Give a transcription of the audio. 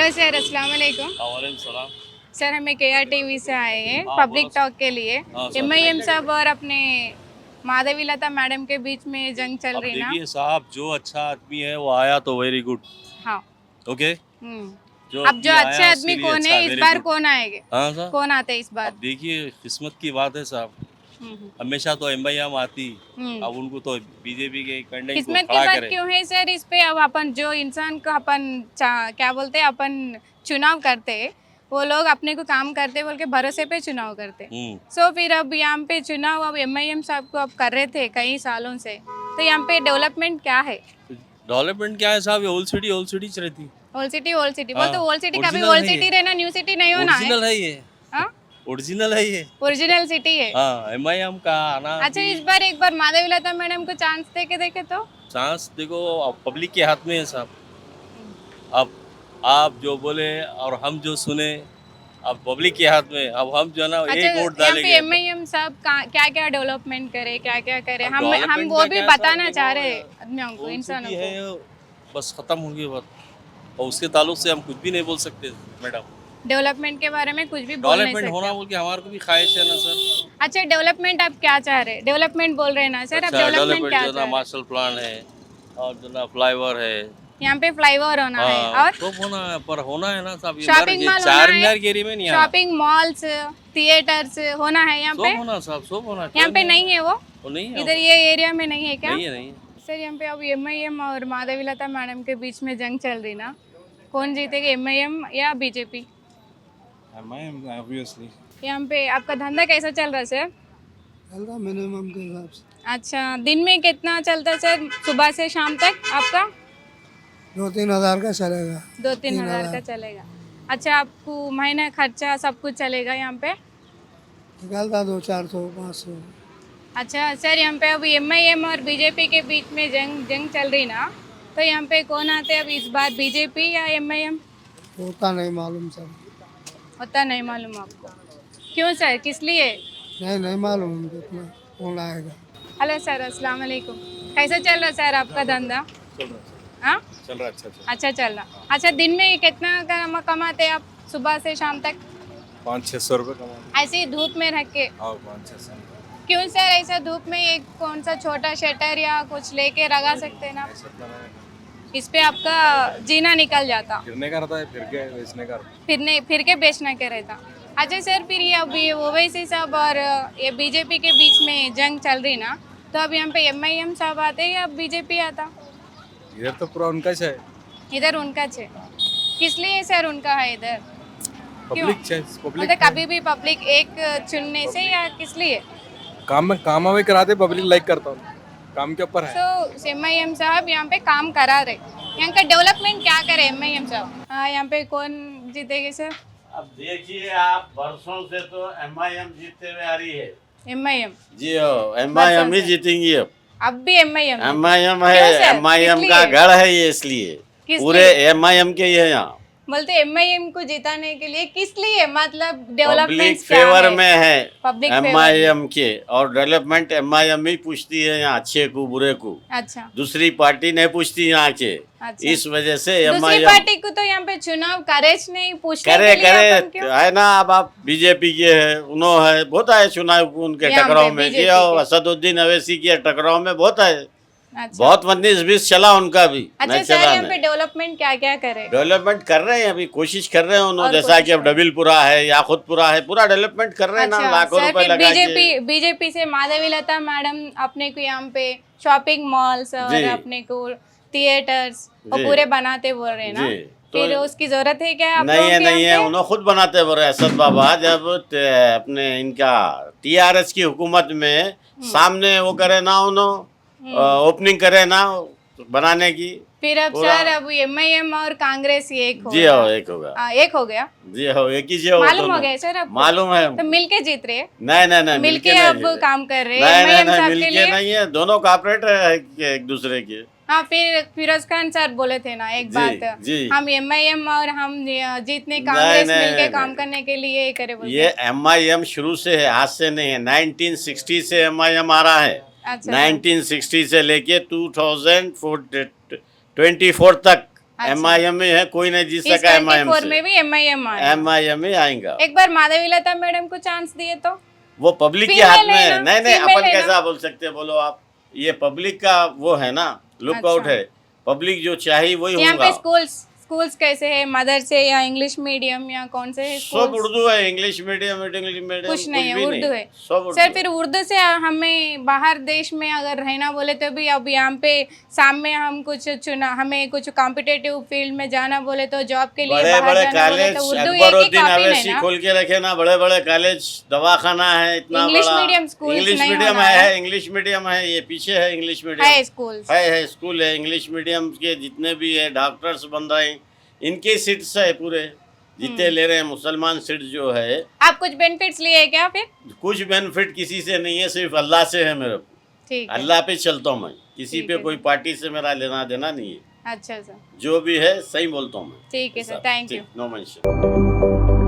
Hello sir, अस्सलाम वालेकुम। वालेकुम सलाम। सर, हमें KRTV से आए हैं हाँ, पब्लिक बोलो टॉक के लिए। हाँ सर। MIM साहब और अपने माधवी लता मैडम के बीच में जंग चल अब रही ना। देखिए साहब, जो अच्छा आदमी है वो आया तो वेरी गुड। हाँ। ओके। हम्म। जो अब जो भी अच्छे आया उसके आदमी लिए कौन अच्छा, है, इस वेरी बार गुड। कौन आएंगे? हाँ सर। कौन आते इस बार? अब देखिए किस्मत की बात है साहब। हम्म। हमेशा तो MIM आती। हम्म। अब उनको तो बीजेपी के कैंडिडेट को किस्मत की खड़ा बात करे। क्यों है सर इस पे? अब अपन जो इंसान को क्या बोलते हैं, अपन चुनाव करते हैं, वो लोग अपने को काम करते बोल के भरोसे पे चुनाव करते। हम्म। सो फिर अब यहाँ पे चुनाव अब MIM साहब को अब कर रहे थे कई सालों से, तो यहाँ पे डेवलपमेंट क्या है? डेवलपमेंट क्या है साहब, ये ओल्ड सिटी रहती। ओल्ड सिटी बोल, हाँ, तो ओल्ड सिटी कभी ओरिजिनल ओल्ड है ये। सिटी रहना, न्यू सिटी नहीं होना है। ओरिजिनल है ये। हाँ, ओरिजिनल है ये। ओरिजिनल सिटी है। हाँ, MIM का आना अच्छा, भी। इस बार एक बार माधवी लता मैडम को चांस दे के देखे तो। चांस देखो, अब पब्लिक के हाथ में है साहब। अब आप जो बोले और हम जो सुने, अब पब्लिक के हाथ में। अब हम जो है ना अच्छा, एक वोट यहाँ पे डालेंगे। MIM साहब क्या क्या डेवलपमेंट करे, क्या क्या करे, अब हम डेवलपमेंट वो का भी क्या है साहब, बताना देखो चाह रहे हैं आदमियों को, ओल्ड इंसानों सिटी है, को। बस खत्म होगी बात। और उसके ताल्लुक से हम कुछ भी नहीं बोल सकते मैडम। डेवलपमेंट के बारे में कुछ भी बोल नहीं डेवलपमेंट सकते होना आप। बोल के हमारे को भी ख्वाहिश है ना सर। अच्छा, डेवलपमेंट आप क्या चाह रहे हैं? डेवलपमेंट बोल रहे हैं ना सर, आप अच्छा, डेवलपमेंट डेवलपमेंट क्या जो है ना, चाह रहे हैं? मार्शल प्लान है और जो ना फ्लाईओवर है। यहाँ पे फ्लाईओवर होना है हाँ, और सब होना है, पर होना है ना साहब, शॉपिंग ये मॉल होना चार है, मीनार के एरिया में नहीं आना। शॉपिंग मॉल्स, थिएटर्स होना है यहाँ पे। सब होना साहब, सब होना, यहाँ क्यों पे नहीं नहीं है वो, वो नहीं है इधर वो। ये एरिया में नहीं है क्या? नहीं है, नहीं है। सर, यहाँ पे अब MIM और माधवी लता मैडम के बीच में जंग चल रही ना, कौन जीतेगा, MIM या BJP? MIM obviously. यहाँ पे आपका धंधा कैसा चल रहा है सर? चल रहा मिनिमम के हिसाब से। अच्छा, दिन में कितना चलता है सर, सुबह से शाम तक आपका? 2-3 हज़ार का चलेगा। 2-3 हज़ार का 3 हज़ार चलेगा। अच्छा, आपको महीना खर्चा सब कुछ चलेगा यहाँ पे? निकलता 200-400-500। अच्छा सर, यहाँ पे अभी MIM और BJP के बीच में जंग जंग चल रही ना, तो यहाँ पे कौन आते हैं अब इस बार, BJP या MIM? होता नहीं मालूम सर। होता नहीं मालूम आपको? क्यों सर, किस लिए? नहीं मालूम हमको इतना कौन आएगा। हेलो सर, अस्सलाम वालेकुम। कैसा चल रहा है सर आपका धंधा? हाँ, चल रहा अच्छा चल। अच्छा चल रहा। अच्छा, दिन में कितना कमाते हैं आप सुबह से शाम तक, 500-600 रुपये कमा। ऐसे ही धूप में रख के? हाँ 500-600। क्यों सर, ऐसा धूप में एक कौन सा छोटा शटर या कुछ लेके लगा सकते हैं ना, इस पे आपका जीना निकल जाता, फिरने का रहता है, फिर के बेचने का। फिर के बेचना क्या रहता। अच्छा सर, फिर ये अभी ओवैसी साहब और ये BJP के बीच में जंग चल रही ना, तो अब यहाँ पे MIM साहब आते या BJP आता? इधर तो पूरा उनका है। इधर उनका छे, किस लिए सर उनका है इधर? क्यों? पब्लिक मतलब कभी भी पब्लिक एक चुनने से या किस लिए? काम में कराते, पब्लिक लाइक करता हूँ, काम के ऊपर है। तो MIM साहब यहाँ पे काम करा रहे, यहाँ का डेवलपमेंट क्या करे MIM साहब? हाँ, यहाँ पे कौन जीतेगी सर? अब देखिए, आप बरसों से तो MIM जीतते हुए आ रही है। MIM जी हो, बरसों MIM ही से। जीतेंगी अब। अब भी MIM? MIM क्यों है, सर? MIM किस का लिए? गढ़ है ये, इसलिए किस पूरे लिए? MIM के ही है यहाँ। बोलते MIM को जिताने के लिए, किस लिए, मतलब डेवलपमेंट पब्लिक क्या फेवर है? में है पब्लिक फेवर में। MIM के, और डेवलपमेंट MIM ही पूछती है यहाँ, अच्छे को बुरे को। अच्छा दूसरी पार्टी नहीं पूछती यहाँ के। अच्छा। इस वजह से दूसरी MIM पार्टी को तो यहाँ पे चुनाव करे नहीं, पूछने करे के लिए अपन करे क्यों? है ना। अब आप BJP के है, उन्होंने है, बहुत आए चुनाव को उनके यहाँ पे टकराव में। BJP जी के। हाँ, असदुद्दीन अवैसी के टकराव में बहुत आए, अच्छा। बहुत 19-20 चला उनका भी। अच्छा नहीं सर, चला यहाँ पे नहीं। डेवलपमेंट क्या क्या करे? डेवलपमेंट कर रहे हैं, अभी कोशिश कर रहे हैं और उन्होंने, जैसा कोशिश कि अब कर- डबिलपुरा है या खुदपुरा है, पूरा डेवलपमेंट कर रहे हैं ना, अच्छा लाखों सर, रुपए फिर लगा के। बीजेपी से माधवी लता मैडम अपने को यहाँ पे शॉपिंग मॉल्स और जी। अपने को थिएटर्स और जी। पूरे बनाते बोल रहे हैं ना, जी, फिर तो उसकी जरूरत है क्या आप नहीं लोगों है, के नहीं है, यहाँ पे? उन्होंने खुद बनाते बोल रहे हैं असद बाबा। जब अपने इनका TRS की हुकूमत में सामने वो करे ना, उन्होंने ओपनिंग करे ना बनाने की। फिर अब पूरा- सर, अब MIM और कांग्रेस एक हो जी गया। हो, एक होगा। एक हो गया, जी हो, एक ही जी हो। मालूम हो दोनों। गया सर आपको? मालूम है तो हमको। मिलके जीत रहे हैं? नहीं मिलके नहीं अब जीते। काम कर रहे हैं नहीं MIM साहब के मिलके लिए? नहीं है, दोनों कॉर्पोरेट है एक दूसरे के। हाँ, फिर फिरोज खान सर बोले थे ना एक जी, बात, जी। हम MIM और हम जीतने कांग्रेस मिलके नहीं, काम नहीं। करने के लिए ये करे बोलते। ये MIM शुरू से है, आज से नहीं है। 1960 से MIM आ रहा है। अच्छा 1960 से लेके 2024 तक MIM में है, कोई नहीं जीत इस सका MIM 24 से। में भी MIM आया। MIM में आएगा। एक बार माधवी लता मैडम को चांस दिए तो वो पब्लिक के Female हाथ में है है। ना, नहीं नहीं, female अपन है कैसा ना। बोल सकते हैं, बोलो आप। ये पब्लिक का वो है ना, लुकआउट अच्छा। है। पब्लिक जो चाहिए वही यहाँ पे होगा। स्कूल्स कैसे है, मदर से या इंग्लिश मीडियम या कौन से है सब स्कूल्स? उर्दू है, इंग्लिश मीडियम इंग्लिश मीडियम कुछ नहीं है, भी उर्दू है। सब उर्दू सर है। फिर उर्दू से हमें बाहर देश में अगर रहना बोले तो भी अब यहाँ पे सामने हम कुछ चुना, हमें कुछ कॉम्पिटेटिव फील्ड में जाना बोले तो जॉब के लिए बड़े बाहर बड़े जाना बोले कॉलेज तो उर्दू एक ही अकबरुद्दीन काफी नहीं अवैसी ना। खोल के रखे ना, बड़े बड़े कॉलेज, दवाखाना है इतना इंग्लिश बड़ा। मीडियम स्कूल्स इंग्लिश नहीं मीडियम होना है, इंग्लिश मीडियम है, ये पीछे है इंग्लिश मीडियम। है स्कूल्स। है स्कूल है इंग्लिश मीडियम के, जितने भी है डॉक्टर्स बन रहे हैं, इनके सीट्स है पूरे, जितने ले रहे हैं मुसलमान सीट जो है। आप कुछ बेनिफिट्स लिए क्या फिर? कुछ बेनिफिट किसी से नहीं है, सिर्फ अल्लाह से है मेरे को। ठीक है, अल्लाह पे चलता हूँ मैं, किसी ठीक पे है। कोई पार्टी से मेरा लेना देना नहीं है। अच्छा सर, जो भी है सही बोलता हूँ मैं। ठीक है sir, thank you. No mention.